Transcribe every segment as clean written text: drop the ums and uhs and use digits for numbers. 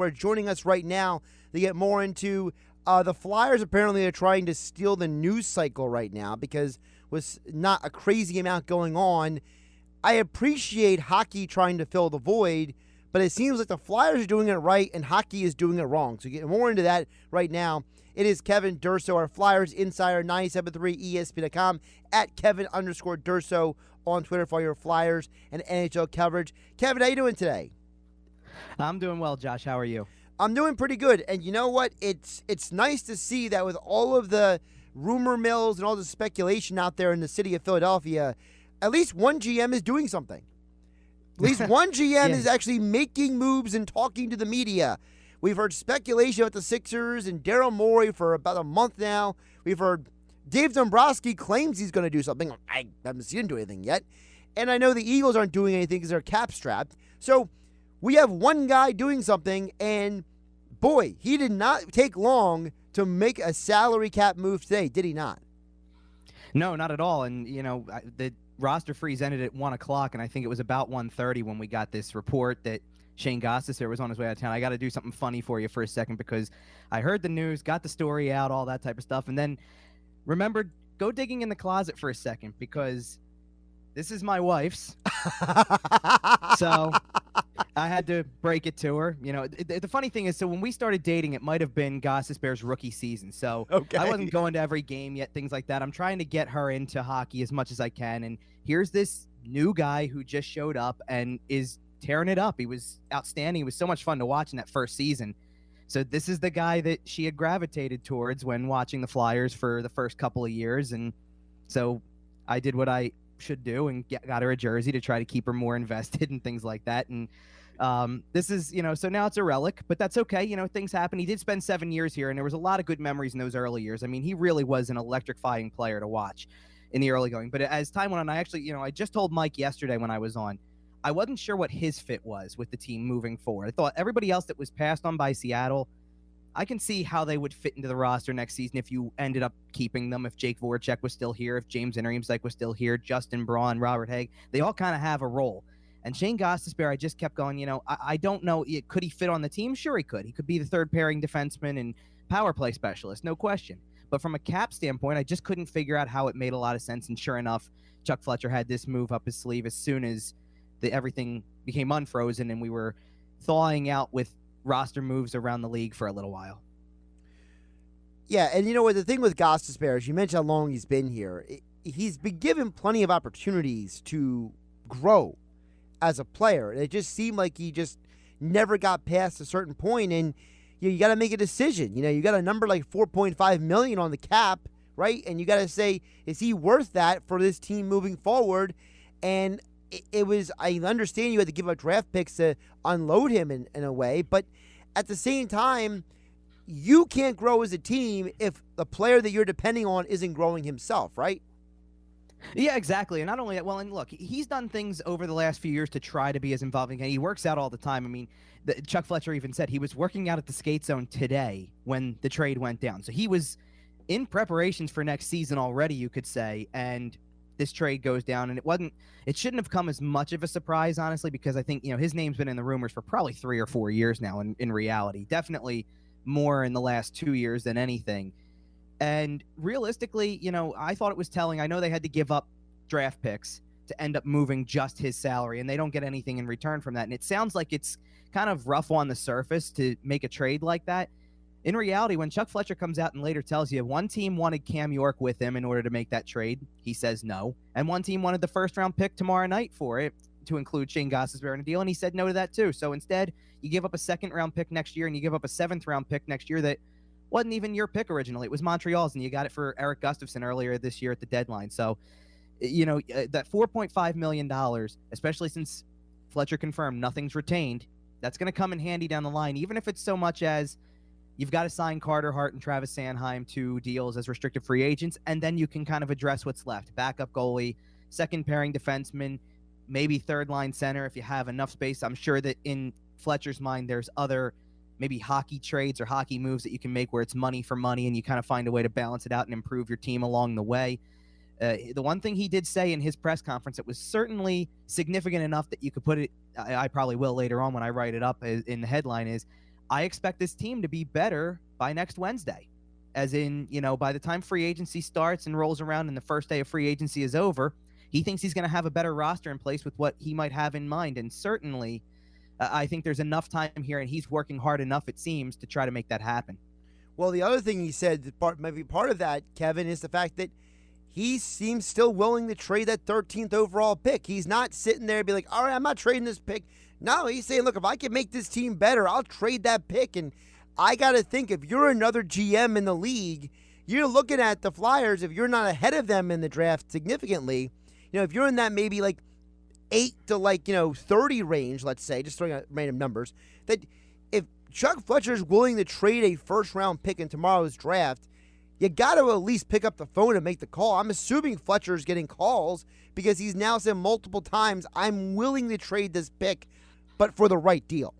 Kostisbehere joining us right now to get more into the Flyers. Apparently are trying to steal the news cycle right now because with not a crazy amount going on. I appreciate hockey trying to fill the void, but it seems like the Flyers are doing it right and hockey is doing it wrong. So get more into that right now. It is Kevin Durso, our Flyers insider, 97.3 ESPN.com, at Kevin_Durso on Twitter for your Flyers and NHL coverage. Kevin, how you doing today? I'm doing well, Josh. How are you? I'm doing pretty good. And you know what? It's nice to see that with all of the rumor mills and all the speculation out there in the city of Philadelphia, at least one GM is doing something. At least one GM is actually making moves and talking to the media. We've heard speculation about the Sixers and Daryl Morey for about a month now. We've heard Dave Dombrowski claims he's going to do something. I haven't seen him do anything yet. And I know the Eagles aren't doing anything because they're cap-strapped. So we have one guy doing something, and boy, he did not take long to make a salary cap move today, did he not? No, not at all. And, the roster freeze ended at 1 o'clock, and I think it was about 1:30 when we got this report that Shayne Gostisbehere was on his way out of town. I got to do something funny for you for a second because I heard the news, got the story out, all that type of stuff, and then remembered, go digging in the closet for a second because this is my wife's. So I had to break it to her. The funny thing is, so when we started dating, it might have been Gostisbehere's rookie season. So I wasn't going to every game yet, things like that. I'm trying to get her into hockey as much as I can. And here's this new guy who just showed up and is tearing it up. He was outstanding. It was so much fun to watch in that first season. So this is the guy that she had gravitated towards when watching the Flyers for the first couple of years. And so I did what I should do and got her a jersey to try to keep her more invested and things like that. And this is, so now it's a relic, but that's okay. Things happen. He did spend 7 years here, and there was a lot of good memories in those early years. I mean, he really was an electrifying player to watch in the early going. But as time went on, I just told Mike yesterday when I was on, I wasn't sure what his fit was with the team moving forward. I thought everybody else that was passed on by Seattle, I can see how they would fit into the roster next season if you ended up keeping them, if Jake Voracek was still here, if James Interimsyk was still here, Justin Braun, Robert Haig. They all kind of have a role. And Shayne Gostisbehere, I just kept going, I don't know. Could he fit on the team? Sure he could. He could be the third pairing defenseman and power play specialist, no question. But from a cap standpoint, I just couldn't figure out how it made a lot of sense. And sure enough, Chuck Fletcher had this move up his sleeve as soon as everything became unfrozen and we were thawing out with roster moves around the league for a little while. Yeah, and you know what? The thing with Gostisbehere is you mentioned how long he's been here. He's been given plenty of opportunities to grow as a player. It just seemed like he just never got past a certain point, and you got to make a decision. You got a number like $4.5 million on the cap, right? And you got to say, is he worth that for this team moving forward? And it was, I understand you had to give up draft picks to unload him in a way, but at the same time, you can't grow as a team if the player that you're depending on isn't growing himself, right? Yeah, exactly. And not only that, well, and look, he's done things over the last few years to try to be as involving, and he works out all the time. I mean, Chuck Fletcher even said he was working out at the skate zone today when the trade went down. So he was in preparations for next season already, you could say, and this trade goes down, and it shouldn't have come as much of a surprise, honestly, because I think, his name's been in the rumors for probably 3 or 4 years now in reality. Definitely more in the last 2 years than anything. And realistically, I thought it was telling. I know they had to give up draft picks to end up moving just his salary, and they don't get anything in return from that. And it sounds like it's kind of rough on the surface to make a trade like that. In reality, when Chuck Fletcher comes out and later tells you one team wanted Cam York with him in order to make that trade, he says no. And one team wanted the first-round pick tomorrow night for it to include Shayne Gostisbehere in a deal, and he said no to that too. So instead, you give up a second-round pick next year, and you give up a seventh-round pick next year that wasn't even your pick originally. It was Montreal's, and you got it for Eric Gustafsson earlier this year at the deadline. So, that $4.5 million, especially since Fletcher confirmed nothing's retained, that's going to come in handy down the line, even if it's so much as you've got to sign Carter Hart and Travis Sanheim to deals as restricted free agents, and then you can kind of address what's left. Backup goalie, second pairing defenseman, maybe third line center if you have enough space. I'm sure that in Fletcher's mind there's other maybe hockey trades or hockey moves that you can make where it's money for money and you kind of find a way to balance it out and improve your team along the way. The one thing he did say in his press conference, it was certainly significant enough that you could put it, I probably will later on when I write it up in the headline, is I expect this team to be better by next Wednesday. As in, by the time free agency starts and rolls around and the first day of free agency is over, he thinks he's going to have a better roster in place with what he might have in mind. And certainly, I think there's enough time here, and he's working hard enough, it seems, to try to make that happen. Well, the other thing he said, maybe part of that, Kevin, is the fact that he seems still willing to trade that 13th overall pick. He's not sitting there and be like, all right, I'm not trading this pick. No, he's saying, look, if I can make this team better, I'll trade that pick. And I got to think, if you're another GM in the league, you're looking at the Flyers, if you're not ahead of them in the draft significantly, if you're in that maybe like 8 to 30 range, let's say, just throwing out random numbers, that if Chuck Fletcher is willing to trade a first-round pick in tomorrow's draft, you got to at least pick up the phone and make the call. I'm assuming Fletcher's getting calls because he's now said multiple times, I'm willing to trade this pick, but for the right deal.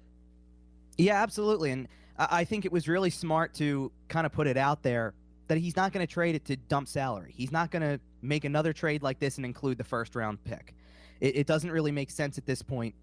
Yeah, absolutely. And I think it was really smart to kind of put it out there that he's not going to trade it to dump salary. He's not going to make another trade like this and include the first-round pick. It doesn't really make sense at this point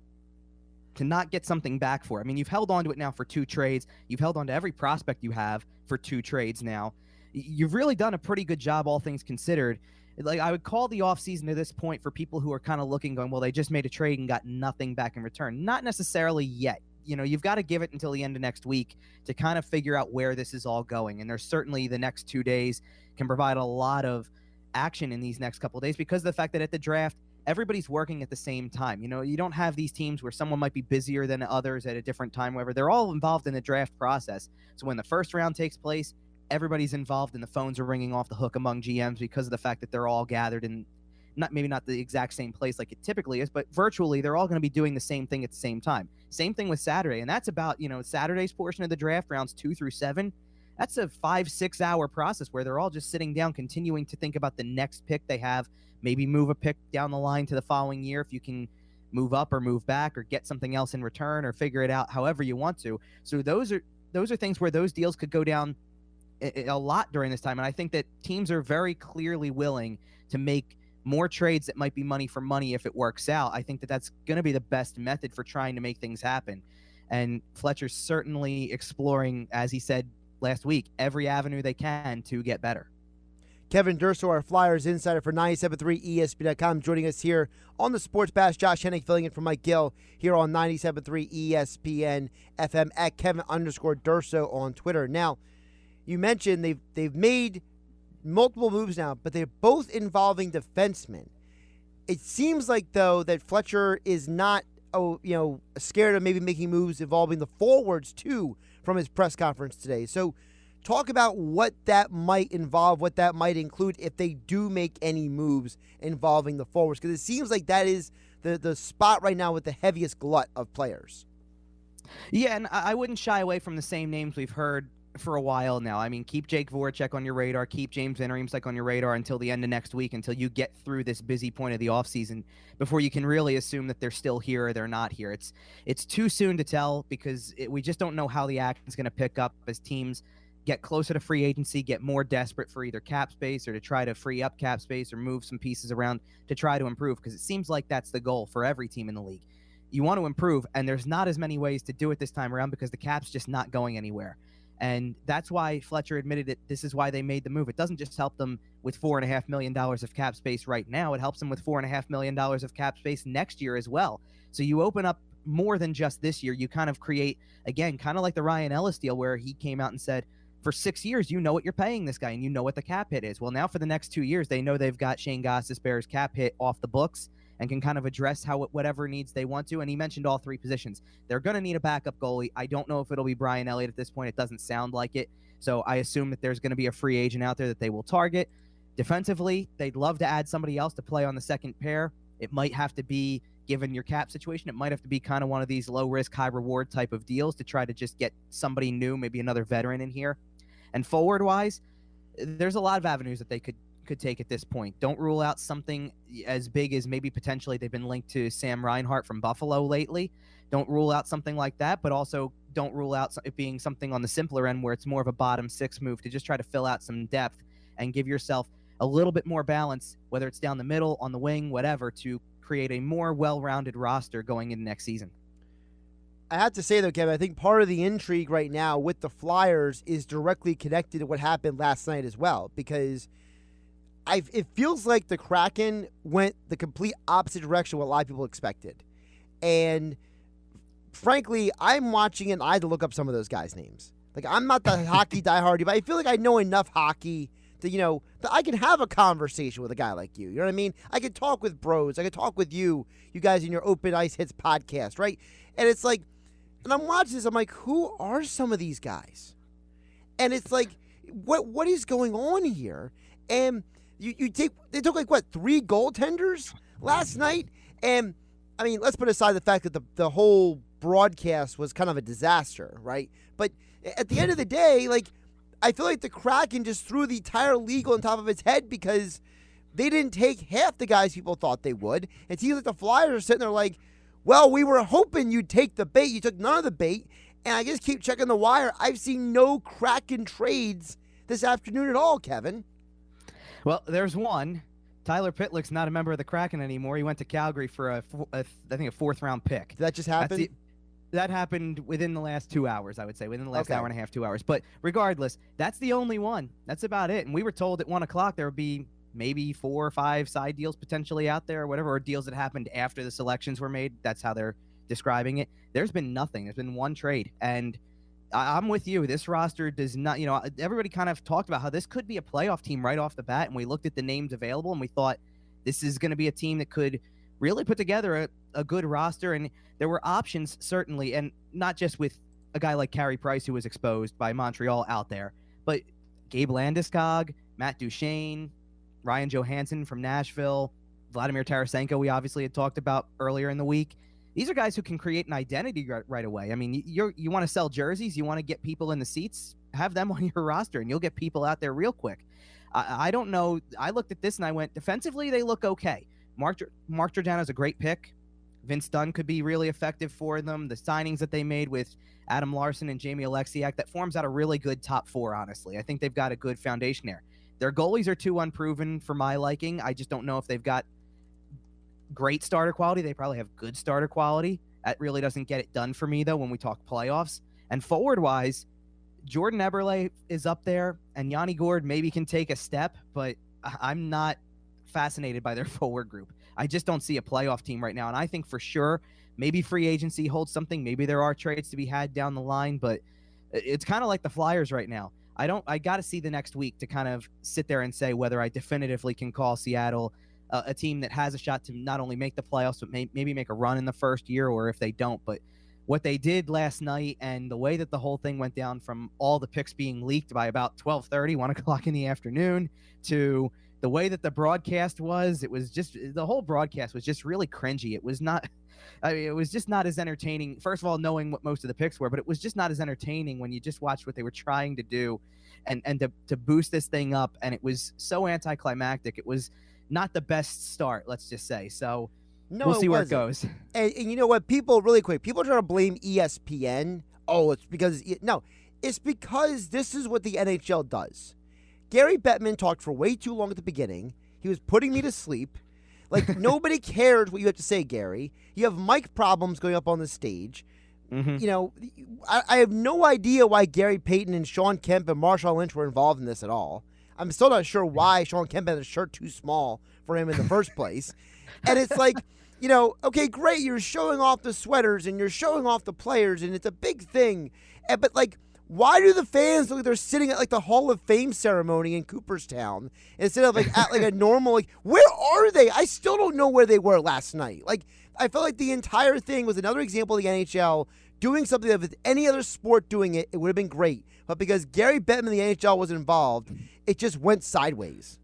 to not get something back for it. I mean, you've held on to it now for 2 trades. You've held on to every prospect you have for 2 trades now. You've really done a pretty good job, all things considered. Like, I would call the offseason to this point for people who are kind of looking, going, well, they just made a trade and got nothing back in return. Not necessarily yet. You've got to give it until the end of next week to kind of figure out where this is all going. And there's certainly the next 2 days can provide a lot of action in these next couple of days because of the fact that at the draft, everybody's working at the same time. You don't have these teams where someone might be busier than others at a different time, whatever. They're all involved in the draft process. So when the first round takes place, everybody's involved and the phones are ringing off the hook among GMs because of the fact that they're all gathered in maybe not the exact same place like it typically is, but virtually they're all going to be doing the same thing at the same time. Same thing with Saturday. And that's about, Saturday's portion of the draft, rounds 2 through 7. That's a 5-6 hour process where they're all just sitting down, continuing to think about the next pick they have, maybe move a pick down the line to the following year if you can move up or move back or get something else in return or figure it out however you want to. So those are things where those deals could go down a lot during this time. And I think that teams are very clearly willing to make more trades that might be money for money if it works out. I think that that's going to be the best method for trying to make things happen. And Fletcher's certainly exploring, as he said last week, every avenue they can to get better. Kevin Durso, our Flyers insider for 97.3 ESPN.com, joining us here on the Sports Bash. Josh Hennig filling in for Mike Gill here on 97.3 ESPN FM at Kevin_Durso on Twitter. Now, you mentioned they've made multiple moves now, but they're both involving defensemen. It seems like, though, that Fletcher is not scared of maybe making moves involving the forwards, too, from his press conference today. So talk about what that might involve, what that might include if they do make any moves involving the forwards, because it seems like that is the spot right now with the heaviest glut of players. Yeah, and I wouldn't shy away from the same names we've heard for a while now. I mean, keep Jake Voracek on your radar, keep James Van Riemsdyk on your radar until the end of next week, until you get through this busy point of the offseason before you can really assume that they're still here or they're not here. It's too soon to tell because we just don't know how the action is going to pick up as teams get closer to free agency, get more desperate for either cap space or to try to free up cap space or move some pieces around to try to improve, because it seems like that's the goal for every team in the league. You want to improve, and there's not as many ways to do it this time around because the cap's just not going anywhere. And that's why Fletcher admitted that this is why they made the move. It doesn't just help them with $4.5 million of cap space right now. It helps them with $4.5 million of cap space next year as well. So you open up more than just this year. You kind of create, again, kind of like the Ryan Ellis deal where he came out and said, for 6 years, you know what you're paying this guy and you know what the cap hit is. Well, now for the next 2 years, they know they've got Shayne Gostisbehere's cap hit off the books and can kind of address whatever needs they want to. And he mentioned all 3 positions. They're going to need a backup goalie. I don't know if it'll be Brian Elliott at this point. It doesn't sound like it. So I assume that there's going to be a free agent out there that they will target. Defensively, they'd love to add somebody else to play on the second pair. It might have to be, given your cap situation, it might have to be kind of one of these low-risk, high-reward type of deals to try to just get somebody new, maybe another veteran in here. And forward-wise, there's a lot of avenues that they could take at this point. Don't rule out something as big as maybe potentially they've been linked to Sam Reinhart from Buffalo lately. Don't rule out something like that, but also don't rule out it being something on the simpler end where it's more of a bottom 6 move to just try to fill out some depth and give yourself a little bit more balance, whether it's down the middle, on the wing, whatever, to create a more well-rounded roster going into next season. I have to say, though, Kevin, I think part of the intrigue right now with the Flyers is directly connected to what happened last night as well, because it feels like the Kraken went the complete opposite direction of what a lot of people expected. And frankly, I'm watching it and I had to look up some of those guys' names. Like, I'm not the hockey diehard, but I feel like I know enough hockey to, that I can have a conversation with a guy like you. You know what I mean? I could talk with bros. I could talk with you guys in your Open Ice Hits podcast, right? And it's like, and I'm watching this, I'm like, who are some of these guys? And it's like, what is going on here? And they took like, 3 goaltenders last night? And, I mean, let's put aside the fact that the whole broadcast was kind of a disaster, right? But at the end of the day, like, I feel like the Kraken just threw the entire league on top of its head because they didn't take half the guys people thought they would. It seems like the Flyers are sitting there like, well, we were hoping you'd take the bait. You took none of the bait. And I just keep checking the wire. I've seen no Kraken trades this afternoon at all, Kevin. Well, there's one. Tyler Pitlick's not a member of the Kraken anymore. He went to Calgary for I think a 4th-round pick. Did that just happen? That happened within the last 2 hours, I would say, within the last hour and a half, 2 hours. But regardless, that's the only one. That's about it. And we were told at 1 o'clock there would be maybe 4 or 5 side deals potentially out there or whatever, or deals that happened after the selections were made. That's how they're describing it. There's been nothing. There's been one trade. And I'm with you. This roster does not, everybody kind of talked about how this could be a playoff team right off the bat. And we looked at the names available and we thought this is going to be a team that could really put together a good roster. And there were options, certainly, and not just with a guy like Carey Price, who was exposed by Montreal out there, but Gabe Landeskog, Matt Duchene, Ryan Johansson from Nashville, Vladimir Tarasenko, we obviously had talked about earlier in the week. These are guys who can create an identity right away. I mean, you want to sell jerseys, you want to get people in the seats, have them on your roster, and you'll get people out there real quick. I don't know. I looked at this and I went, defensively, they look okay. Mark Giordano's a great pick. Vince Dunn could be really effective for them. The signings that they made with Adam Larson and Jamie Alexiak, that forms out a really good top 4, honestly. I think they've got a good foundation there. Their goalies are too unproven for my liking. I just don't know if they've got great starter quality. They probably have good starter quality. That really doesn't get it done for me, though, when we talk playoffs. And forward-wise, Jordan Eberle is up there, and Yanni Gourde maybe can take a step, but I'm not fascinated by their forward group. I just don't see a playoff team right now, and I think for sure maybe free agency holds something. Maybe there are trades to be had down the line, but it's kind of like the Flyers right now. I got to see the next week to kind of sit there and say whether I definitively can call Seattle a team that has a shot to not only make the playoffs, but maybe make a run in the first year, or if they don't. But what they did last night and the way that the whole thing went down, from all the picks being leaked by about 12:30, 1 o'clock in the afternoon, to the way that the broadcast was, it was just, the whole broadcast was just really cringy. It was not, it was just not as entertaining. First of all, knowing what most of the picks were, but it was just not as entertaining when you just watched what they were trying to do and to boost this thing up. And it was so anticlimactic. It was not the best start, let's just say. So we'll see where it goes. And you know what? People, really quick, people try to blame ESPN. Oh, it's because, it's because this is what the NHL does. Gary Bettman talked for way too long at the beginning. He was putting me to sleep. Like, nobody cares what you have to say, Gary. You have mic problems going up on the stage. Mm-hmm. I have no idea why Gary Payton and Sean Kemp and Marshawn Lynch were involved in this at all. I'm still not sure why Sean Kemp had a shirt too small for him in the first place. And it's like, okay, great, you're showing off the sweaters and you're showing off the players, and it's a big thing. But, like, why do the fans look like they're sitting at, like, the Hall of Fame ceremony in Cooperstown instead of, like, at, like, a normal, like, where are they? I still don't know where they were last night. Like, I felt like the entire thing was another example of the NHL doing something that, with any other sport doing it, it would have been great. But because Gary Bettman and the NHL was involved, it just went sideways.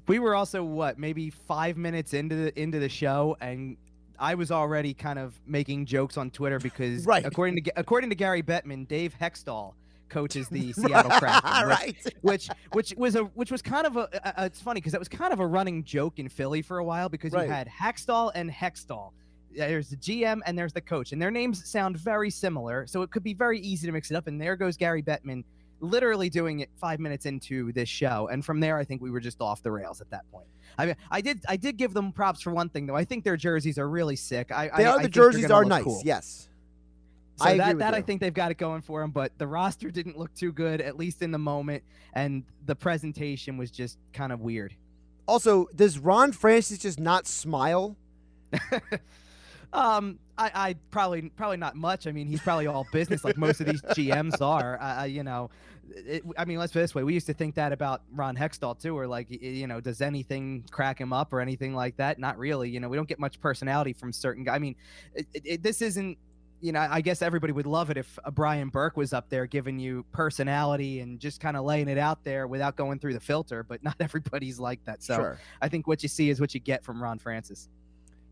We were also, maybe 5 minutes into the show, and I was already kind of making jokes on Twitter because, right, according to Gary Bettman, Dave Hextall coaches the Seattle Kraken, which was kind of it's funny because that was kind of a running joke in Philly for a while, because you had Hextall and Hextall. There's the GM and there's the coach, and their names sound very similar, so it could be very easy to mix it up. And there goes Gary Bettman, literally doing it 5 minutes into this show, and from there I think we were just off the rails at that point. I mean, I did give them props for one thing, though. I think their jerseys are really sick. The jerseys are nice, cool. Yes. So I agree with that you. I think they've got it going for them, but the roster didn't look too good, at least in the moment, and the presentation was just kind of weird. Also, does Ron Francis just not smile? I probably not much. I mean, he's probably all business like most of these GMs are. I mean, let's put it this way. We used to think that about Ron Hextall too, or like, does anything crack him up or anything like that? Not really. We don't get much personality from certain guys. I mean, this isn't, I guess everybody would love it if Brian Burke was up there giving you personality and just kind of laying it out there without going through the filter, but not everybody's like that. So Sure. I think what you see is what you get from Ron Francis.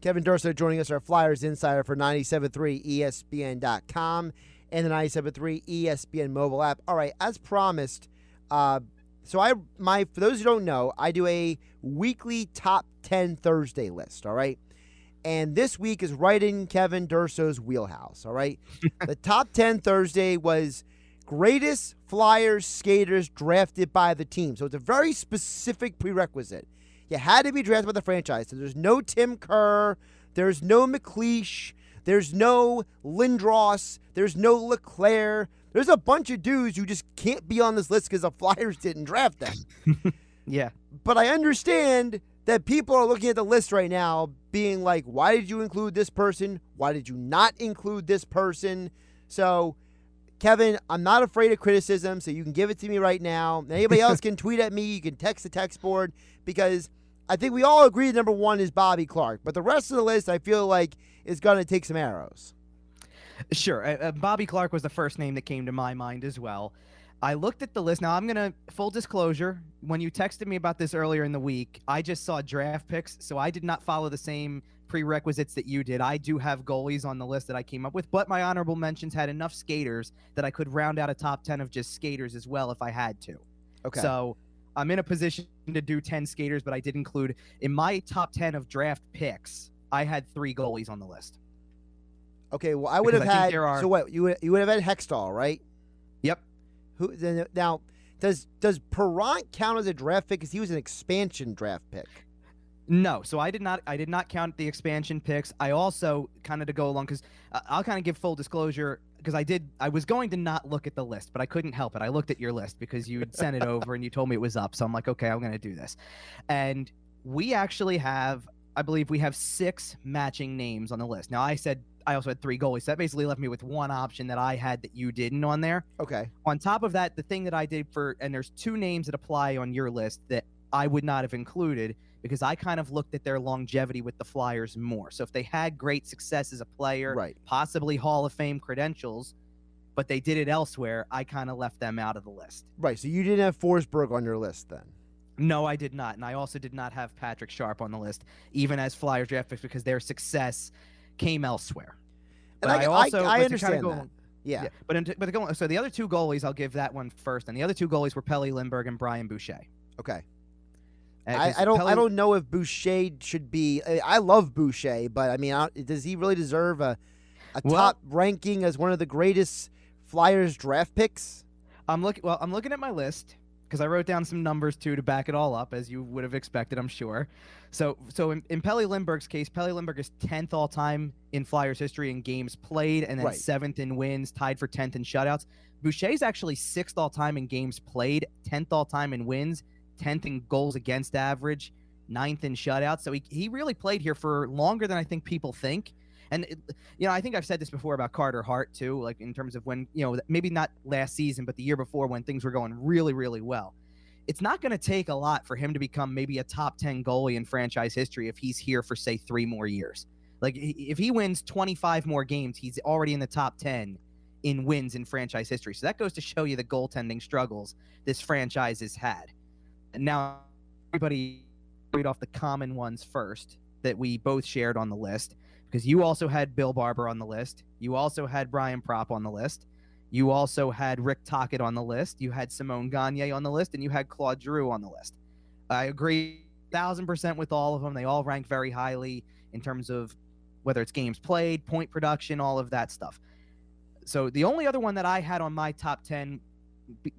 Kevin Durso joining us, our Flyers insider for 97.3 ESPN.com and the 97.3 ESPN mobile app. All right, as promised, for those who don't know, I do a weekly top 10 Thursday list, all right? And this week is right in Kevin Durso's wheelhouse, all right? The top 10 Thursday was greatest Flyers skaters drafted by the team. So it's a very specific prerequisite. You had to be drafted by the franchise. So there's no Tim Kerr. There's no McLeish. There's no Lindros. There's no LeClaire. There's a bunch of dudes who just can't be on this list because the Flyers didn't draft them. Yeah. But I understand that people are looking at the list right now being like, why did you include this person? Why did you not include this person? So, Kevin, I'm not afraid of criticism, so you can give it to me right now. Anybody else can tweet at me. You can text the text board, because I think we all agree number one is Bobby Clarke. But the rest of the list, I feel like, is going to take some arrows. Sure. Bobby Clarke was the first name that came to my mind as well. I looked at the list. Now, I'm going to, full disclosure, when you texted me about this earlier in the week, I just saw draft picks, so I did not follow the same prerequisites that you did. I do have goalies on the list that I came up with, but my honorable mentions had enough skaters that I could round out a top 10 of just skaters as well if I had to. Okay. So I'm in a position to do 10 skaters, but I did include, in my top 10 of draft picks, I had 3 goalies on the list. Okay, well, I would have had, so what, you would have had Hextall, right? Yep. Now, does Perrant count as a draft pick? Because he was an expansion draft pick. No, so I did not count the expansion picks. I also kind of, to go along, because I'll kind of give full disclosure, because I was going to not look at the list, but I couldn't help it. I looked at your list because you had sent it over and you told me it was up. So I'm like, okay, I'm going to do this. And we actually have, I believe we have 6 matching names on the list. Now, I also had 3 goalies. So that basically left me with 1 option that I had that you didn't on there. Okay. On top of that, the thing that I did and there's 2 names that apply on your list that I would not have included, because I kind of looked at their longevity with the Flyers more. So if they had great success as a player, right, possibly Hall of Fame credentials, but they did it elsewhere, I kind of left them out of the list. Right, so you didn't have Forsberg on your list then? No, I did not. And I also did not have Patrick Sharp on the list, even as Flyers draft picks, because their success came elsewhere. And but I understand that. Yeah. So the other 2 goalies, I'll give that one first. And the other 2 goalies were Pelle Lindbergh and Brian Boucher. Okay. I don't know if Boucher should be. I love Boucher, but I mean, does he really deserve a top ranking as one of the greatest Flyers draft picks? I'm looking at my list because I wrote down some numbers too to back it all up, as you would have expected, I'm sure. So in Pelle Lindbergh's case, Pelle Lindbergh is 10th all time in Flyers history in games played, and then 7th in wins, tied for 10th in shutouts. Boucher's actually 6th all time in games played, 10th all time in wins, 10th in goals against average, 9th in shutouts. So he really played here for longer than I think people think. And, I think I've said this before about Carter Hart, too, like in terms of when, maybe not last season, but the year before when things were going really, really well. It's not going to take a lot for him to become maybe a top 10 goalie in franchise history if he's here for, say, 3 more years. Like, if he wins 25 more games, he's already in the top 10 in wins in franchise history. So that goes to show you the goaltending struggles this franchise has had. And now everybody read off the common ones first that we both shared on the list, because you also had Bill Barber on the list. You also had Brian Propp on the list. You also had Rick Tocchet on the list. You had Simone Gagne on the list, and you had Claude Giroux on the list. I agree 1,000% with all of them. They all rank very highly in terms of whether it's games played, point production, all of that stuff. So the only other one that I had on my top 10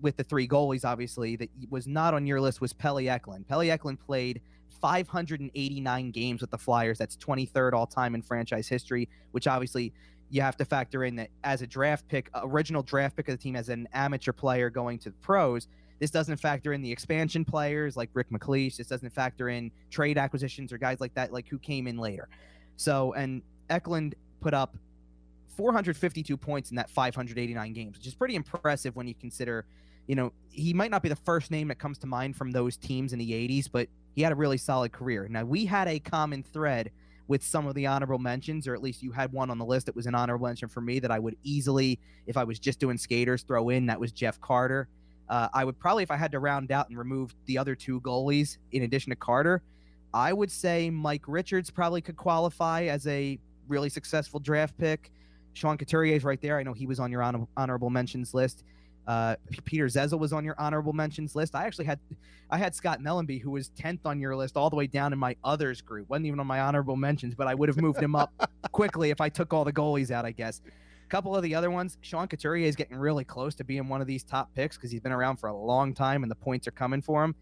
with the 3 goalies, obviously, that was not on your list was Pelle Eklund. Pelle Eklund played 589 games with the Flyers. That's 23rd all-time in franchise history, which obviously you have to factor in that as a draft pick, original draft pick of the team, as an amateur player going to the pros, this doesn't factor in the expansion players like Rick McLeish. This doesn't factor in trade acquisitions or guys like that, like who came in later. So, and Eklund put up 452 points in that 589 games, which is pretty impressive when you consider, he might not be the first name that comes to mind from those teams in the 80s, but he had a really solid career. Now, we had a common thread with some of the honorable mentions, or at least you had one on the list that was an honorable mention for me that I would easily, if I was just doing skaters, throw in. That was Jeff Carter. I would probably, if I had to round out and remove the other two goalies in addition to Carter, I would say Mike Richards probably could qualify as a really successful draft pick. Sean Couturier is right there. I know he was on your honorable mentions list. Peter Zezel was on your honorable mentions list. I had Scott Mellenby, who was 10th on your list, all the way down in my others group. Wasn't even on my honorable mentions, but I would have moved him up quickly if I took all the goalies out, I guess. A couple of the other ones, Sean Couturier is getting really close to being one of these top picks because he's been around for a long time and the points are coming for him.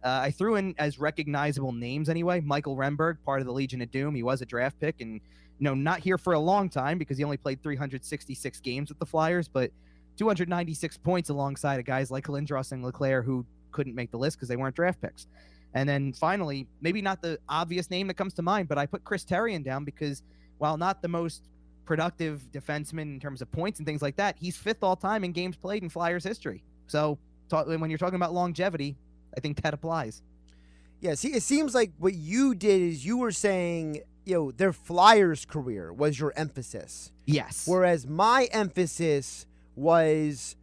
I threw in as recognizable names anyway. Michael Renberg, part of the Legion of Doom. He was a draft pick and not here for a long time because he only played 366 games with the Flyers, but 296 points alongside of guys like Lindros and Leclerc who couldn't make the list because they weren't draft picks. And then finally, maybe not the obvious name that comes to mind, but I put Chris Therien down because while not the most productive defenseman in terms of points and things like that, he's 5th all time in games played in Flyers history. So when you're talking about longevity, I think that applies. Yeah, see, it seems like what you did is you were saying, their Flyers career was your emphasis. Yes. Whereas my emphasis was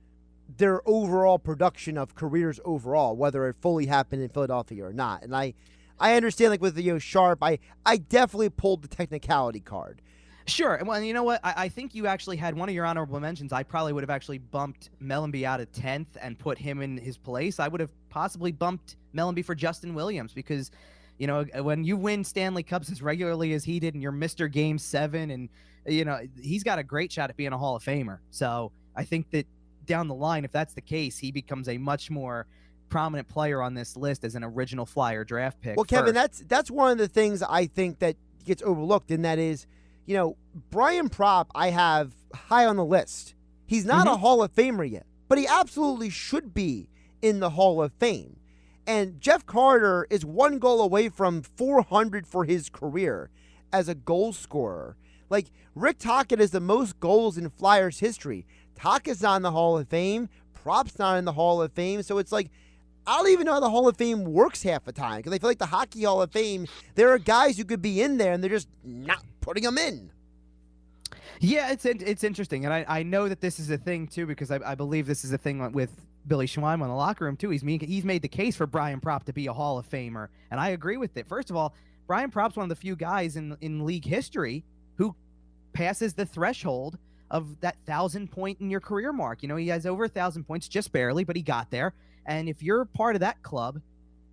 their overall production of careers overall, whether it fully happened in Philadelphia or not. And I understand, like with Sharp, I definitely pulled the technicality card. Sure. Well, you know what? I think you actually had one of your honorable mentions. I probably would have actually bumped Mellenby out of 10th and put him in his place. I would have possibly bumped Mellenby for Justin Williams because, when you win Stanley Cups as regularly as he did and you're Mr. Game 7 and, he's got a great shot at being a Hall of Famer. So I think that down the line, if that's the case, he becomes a much more prominent player on this list as an original Flyer draft pick. Well, Kevin, that's one of the things I think that gets overlooked, and that is, Brian Propp I have high on the list. He's not a Hall of Famer yet, but he absolutely should be in the Hall of Fame. And Jeff Carter is one goal away from 400 for his career as a goal scorer. Like, Rick Tocchet is the most goals in Flyers history. Tocchet's not in the Hall of Fame. Propp's not in the Hall of Fame. So it's like, I don't even know how the Hall of Fame works half the time because I feel like the Hockey Hall of Fame, there are guys who could be in there and they're just not putting them in. Yeah, it's interesting. And I know that this is a thing, too, because I believe this is a thing with Billy Schweim in the locker room, too. He's made the case for Brian Propp to be a Hall of Famer, and I agree with it. First of all, Brian Propp's one of the few guys in league history who passes the threshold of that 1,000-point in your career mark. He has over 1,000 points, just barely, but he got there. And if you're part of that club,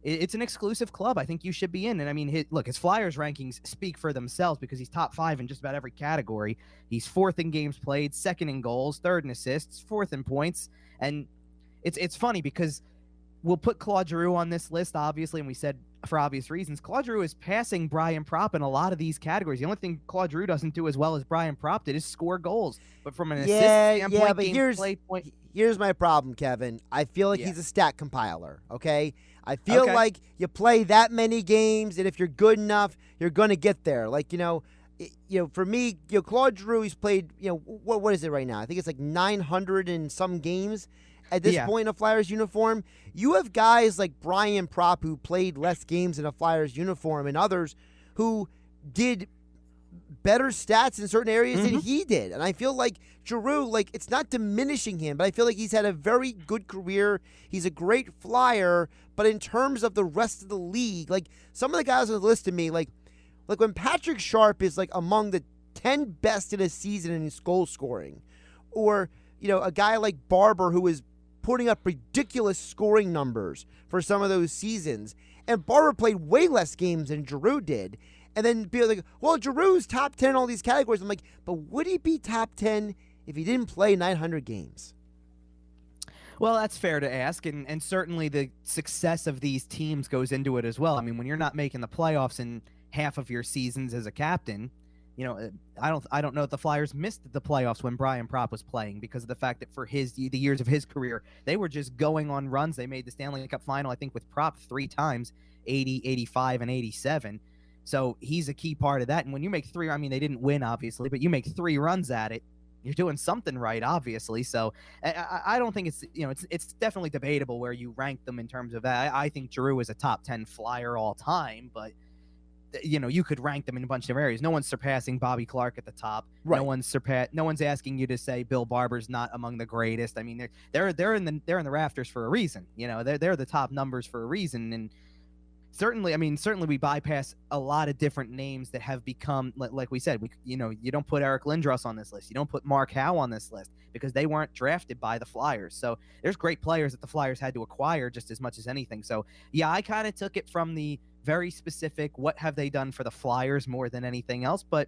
it's an exclusive club. I think you should be in. And I mean, his Flyers rankings speak for themselves because he's top 5 in just about every category. He's 4th in games played, 2nd in goals, 3rd in assists, 4th in points. And it's funny because we'll put Claude Giroux on this list, obviously, and we said for obvious reasons, Claude Giroux is passing Brian Propp in a lot of these categories. The only thing Claude Giroux doesn't do as well as Brian Propp did is score goals. But from an assist standpoint, but here's my problem, Kevin. I feel like he's a stat compiler, okay? I feel like you play that many games, and if you're good enough, you're going to get there. Like, for me, Claude Giroux, he's played, what is it right now? I think it's like 900 and some games at this point in a Flyers uniform. You have guys like Brian Propp who played less games in a Flyers uniform and others who did better stats in certain areas than he did. And I feel like Giroux, it's not diminishing him, but I feel like he's had a very good career. He's a great Flyer, but in terms of the rest of the league, some of the guys on the list to me, like when Patrick Sharp is among the 10 best in a season in his goal scoring, or a guy like Barber who is putting up ridiculous scoring numbers for some of those seasons, and Barber played way less games than Giroux did. And then be like, well, Giroux's top 10 in all these categories. I'm like, but would he be top 10 if he didn't play 900 games? Well, that's fair to ask, and certainly the success of these teams goes into it as well. I mean, when you're not making the playoffs in half of your seasons as a captain, I don't know if the Flyers missed the playoffs when Brian Propp was playing because of the fact that for the years of his career, they were just going on runs. They made the Stanley Cup final, I think, with Propp 3 times, 80, 85, and 87. So he's a key part of that. And when you make 3, I mean, they didn't win, obviously, but you make 3 runs at it, you're doing something right, obviously. So I don't think it's definitely debatable where you rank them in terms of that. I think Giroux is a top 10 Flyer all time, but you could rank them in a bunch of areas. No one's surpassing Bobby Clark at the top. Right. No one's asking you to say Bill Barber's not among the greatest. I mean, they're in the rafters for a reason. They're the top numbers for a reason. And certainly we bypass a lot of different names that have become, like we said, you don't put Eric Lindros on this list. You don't put Mark Howe on this list because they weren't drafted by the Flyers. So there's great players that the Flyers had to acquire just as much as anything. So yeah, I kind of took it from the very specific, what have they done for the Flyers more than anything else. But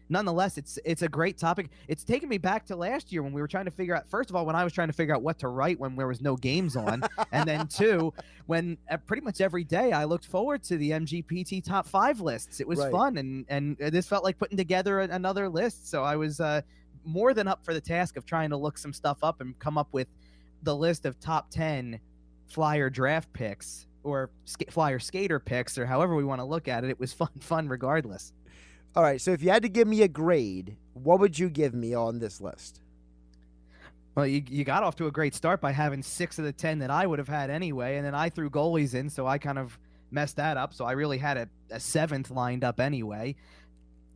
nonetheless, it's a great topic. It's taken me back to last year when we were trying to figure out, first of all, when I was trying to figure out what to write when there was no games on, and then 2, when pretty much every day I looked forward to the MGPT top 5 lists. It was fun, and this felt like putting together another list. So I was more than up for the task of trying to look some stuff up and come up with the list of top 10 Flyer draft picks or Flyer skater picks, or however we want to look at it. It was fun regardless. All right, so if you had to give me a grade, what would you give me on this list? Well, you got off to a great start by having 6 of the 10 that I would have had anyway, and then I threw goalies in, so I kind of messed that up. So I really had a 7th lined up anyway.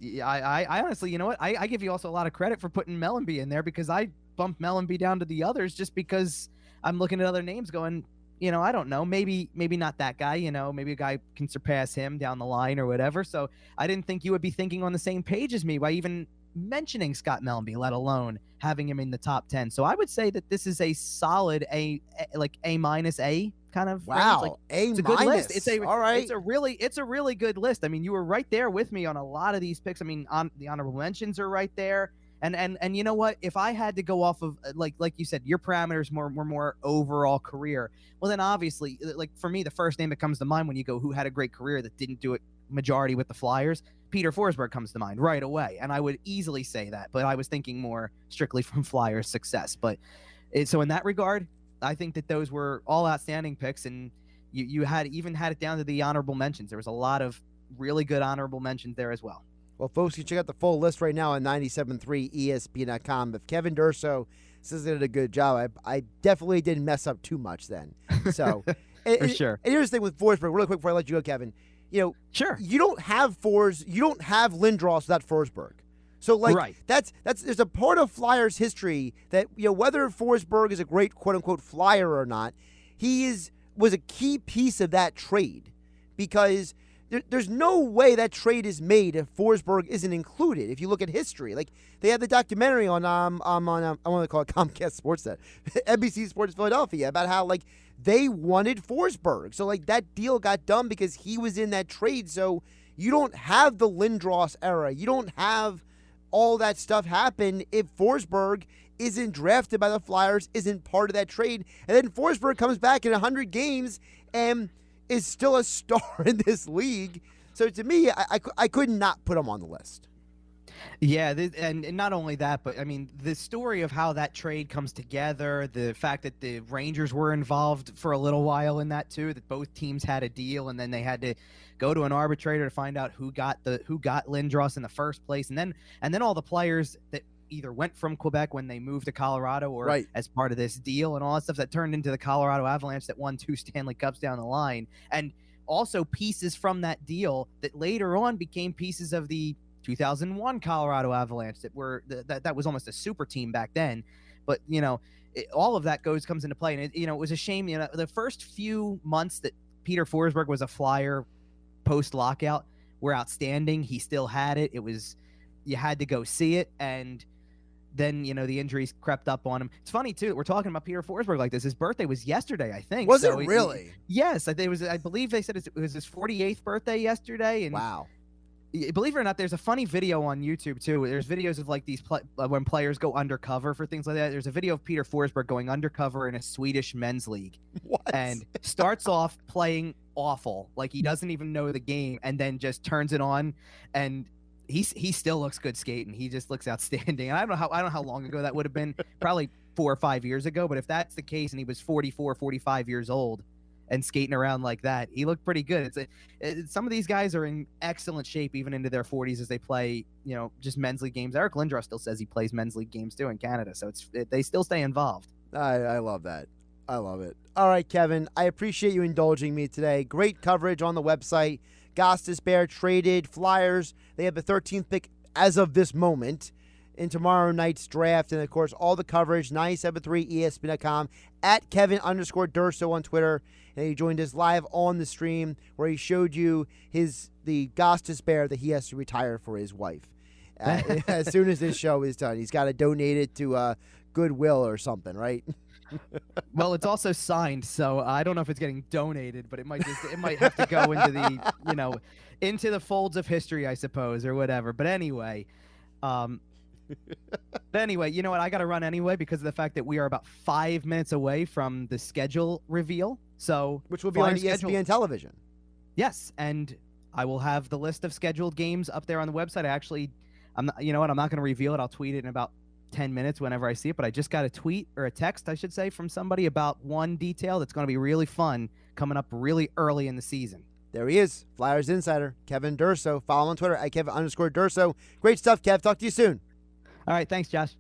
I honestly, you know what? I give you also a lot of credit for putting Mellanby in there, because I bumped Mellanby down to the others just because I'm looking at other names going, I don't know, maybe not that guy, maybe a guy can surpass him down the line or whatever. So I didn't think you would be thinking on the same page as me by even mentioning Scott Mellanby, let alone having him in the top 10. So I would say that this is a solid A minus A kind of wow range. It's a good list. All right. It's a really good list. I mean, you were right there with me on a lot of these picks. I mean, on the honorable mentions are right there. And you know what? If I had to go off of like you said, your parameters were more overall career. Well, then obviously, like for me, the first name that comes to mind when you go who had a great career that didn't do it majority with the Flyers, Peter Forsberg comes to mind right away, and I would easily say that. But I was thinking more strictly from Flyers success. But so in that regard, I think that those were all outstanding picks, and you had it down to the honorable mentions. There was a lot of really good honorable mentions there as well. Well, folks, you can check out the full list right now on 97.3ESPN.com. If Kevin Durso says they did a good job, I definitely didn't mess up too much then. So, for sure. And here's the thing with Forsberg, really quick before I let you go, Kevin. Sure. You don't have Lindros without Forsberg. So, right. that's there's a part of Flyers history that, whether Forsberg is a great quote-unquote Flyer or not, was a key piece of that trade, because there's no way that trade is made if Forsberg isn't included. If you look at history, like they had the documentary on I want to call it Comcast Sportsnet, NBC Sports Philadelphia, about how they wanted Forsberg. So that deal got done because he was in that trade. So you don't have the Lindros era. You don't have all that stuff happen if Forsberg isn't drafted by the Flyers, isn't part of that trade. And then Forsberg comes back in 100 games and is still a star in this league. So to me, I could not put him on the list. Yeah, and not only that, but I mean, the story of how that trade comes together, the fact that the Rangers were involved for a little while in that too, that both teams had a deal, and then they had to go to an arbitrator to find out who got Lindros in the first place, and then all the players that either went from Quebec when they moved to Colorado or as part of this deal, and all that stuff that turned into the Colorado Avalanche that won 2 Stanley Cups down the line, and also pieces from that deal that later on became pieces of the 2001 Colorado Avalanche that was almost a super team back then. But all of that comes into play, and it was a shame. The first few months that Peter Forsberg was a Flyer post lockout were outstanding. He still had it. You had to go see it, and then the injuries crept up on him. It's funny too that we're talking about Peter Forsberg like this. His birthday was yesterday, I think. Was it really? Yes, I believe they said it was his 48th birthday yesterday. And wow. Believe it or not, there's a funny video on YouTube too. There's videos of these when players go undercover for things like that. There's a video of Peter Forsberg going undercover in a Swedish men's league. What? And starts off playing awful, like he doesn't even know the game, and then just turns it on, and he still looks good skating. He just looks outstanding. And I don't know how long ago that would have been, probably 4 or 5 years ago. But if that's the case, and he was 44, 45 years old and skating around like that, he looked pretty good. Some of these guys are in excellent shape even into their 40s as they play, just men's league games. Eric Lindros still says he plays men's league games too in Canada, so they still stay involved. I love that. I love it. All right, Kevin, I appreciate you indulging me today. Great coverage on the website. Gostisbehere traded Flyers. They have the 13th pick as of this moment in tomorrow night's draft. And, of course, all the coverage, 973ESPN.com, at Kevin_Durso on Twitter. And he joined us live on the stream where he showed you the Gostisbehere that he has to retire for his wife. As soon as this show is done, he's got to donate it to Goodwill or something, right? Well, it's also signed, so I don't know if it's getting donated, but it might have to go into the into the folds of history, I suppose, or whatever. But anyway, you know what? I got to run anyway because of the fact that we are about 5 minutes away from the schedule reveal. So which will be on ESPN television. Yes, and I will have the list of scheduled games up there on the website. I'm not going to reveal it. I'll tweet it in about 10 minutes whenever I see it, but I just got a tweet or a text, I should say, from somebody about one detail that's going to be really fun coming up really early in the season. There he is, Flyers Insider, Kevin Durso. Follow him on Twitter at Kevin_Durso. Great stuff, Kev. Talk to you soon. All right. Thanks, Josh.